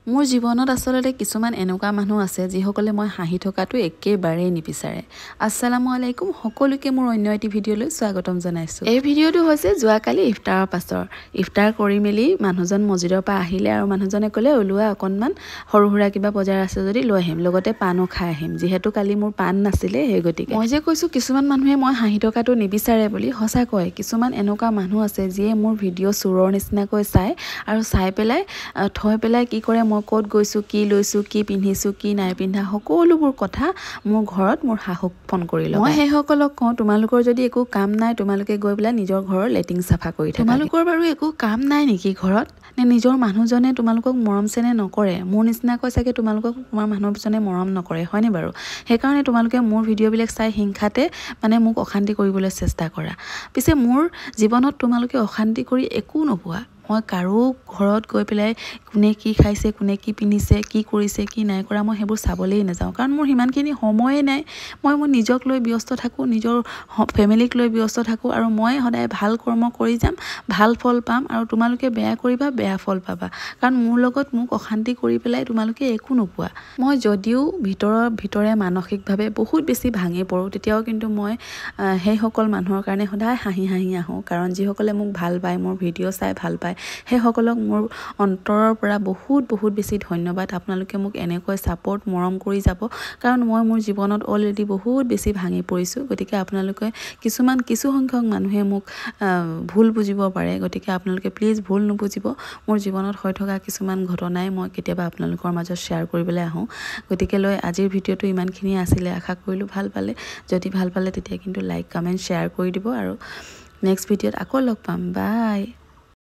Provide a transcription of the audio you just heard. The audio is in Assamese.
মোৰ জীৱনত আসলতে কিছুমান এনেকুৱা মানুহ আছে যিসকলে মই হাঁহি থকাটো একেবাৰেই নিবিচাৰে। আসসালামু আলাইকুম, সকলোকে মোৰ অন্য এটি ভিডিঅ'লৈ স্বাগতম জনাইছোঁ। এই ভিডিঅ'টো হৈছে যোৱাকালি ইফতাৰৰ পাছৰ। ইফতাৰ কৰি মেলি মানুহজন মছজিদৰ পৰা আহিলে আৰু মানুহজনে ক'লে ওলোৱা অকণমান সৰু সুৰা কিবা বজাৰ আছে যদি লৈ আহিম, লগতে পানো খাই আহিম। যিহেতু কালি মোৰ পান নাছিলে সেই গতিকে মই যে কৈছোঁ কিছুমান মানুহে মই হাঁহি থকাটো নিবিচাৰে বুলি, সঁচাকৈ কিছুমান এনেকুৱা মানুহ আছে যিয়ে মোৰ ভিডিঅ' চোৰৰ নিচিনাকৈ চায় আৰু চাই পেলাই থৈ পেলাই কি কৰে, মই ক'ত গৈছোঁ, কি লৈছোঁ, কি পিন্ধিছোঁ, কি নাই পিন্ধা, সকলোবোৰ কথা মোৰ ঘৰত মোৰ শাহুক ফোন কৰি লওঁ। মই সেইসকলক কওঁ, তোমালোকৰ যদি একো কাম নাই তোমালোকে গৈ পেলাই নিজৰ ঘৰৰ লেট্ৰিন চাফা কৰি থাকা। তোমালোকৰ বাৰু একো কাম নাই নেকি ঘৰত? নে নিজৰ মানুহজনে তোমালোকক মৰম চেনেহ নকৰে? মোৰ নিচিনাকৈ চাগে তোমালোকক তোমাৰ মানুহজনে মৰম নকৰে, হয়নে বাৰু? সেইকাৰণে তোমালোকে মোৰ ভিডিঅ'বিলাক চাই হিংসাতে মানে মোক অশান্তি কৰিবলৈ চেষ্টা কৰা। পিছে মোৰ জীৱনত তোমালোকে অশান্তি কৰি একো নোপোৱা। মই কাৰো ঘৰত গৈ পেলাই কোনে কি খাইছে, কোনে কি পিন্ধিছে, কি কৰিছে, কি নাই কৰা, মই সেইবোৰ চাবলৈই নাযাওঁ। কাৰণ মোৰ সিমানখিনি সময়ে নাই। মই মোৰ নিজক লৈ ব্যস্ত থাকোঁ, নিজৰ ফেমিলিক লৈ ব্যস্ত থাকোঁ, আৰু মই সদায় ভাল কৰ্ম কৰি যাম, ভাল ফল পাম, আৰু তোমালোকে বেয়া কৰিবা, বেয়া ফল পাবা। কাৰণ মোৰ লগত মোক অশান্তি কৰি পেলাই তোমালোকে একো নোপোৱা। মই যদিও ভিতৰে মানসিকভাৱে বহুত বেছি ভাঙি পৰোঁ, তেতিয়াও কিন্তু মই সেইসকল মানুহৰ কাৰণে সদায় হাঁহি আহোঁ। কাৰণ যিসকলে মোক ভাল পায়, মোৰ ভিডিঅ' চাই ভাল পায়, সেইসকলক মোৰ অন্তৰৰ পৰা বহুত বেছি ধন্যবাদ। আপোনালোকে মোক এনেকৈ ছাপোৰ্ট মৰম কৰি যাব, কাৰণ মই মোৰ জীৱনত অলৰেডি বহুত বেছি ভাঙি পৰিছোঁ। গতিকে আপোনালোকে কিছু সংখ্যক মানুহে মোক ভুল বুজিব পাৰে, গতিকে আপোনালোকে প্লিজ ভুল নুবুজিব। মোৰ জীৱনত হৈ থকা কিছুমান ঘটনাই মই কেতিয়াবা আপোনালোকৰ মাজত শ্বেয়াৰ কৰিবলৈ আহোঁ। গতিকে আজিৰ ভিডিঅ'টো ইমানখিনিয়ে আছিলে। আশা কৰিলোঁ ভাল পালে। যদি ভাল পালে তেতিয়া কিন্তু লাইক, কমেণ্ট, শ্বেয়াৰ কৰি দিব, আৰু নেক্সট ভিডিঅ'ত আকৌ লগ পাম। বাই।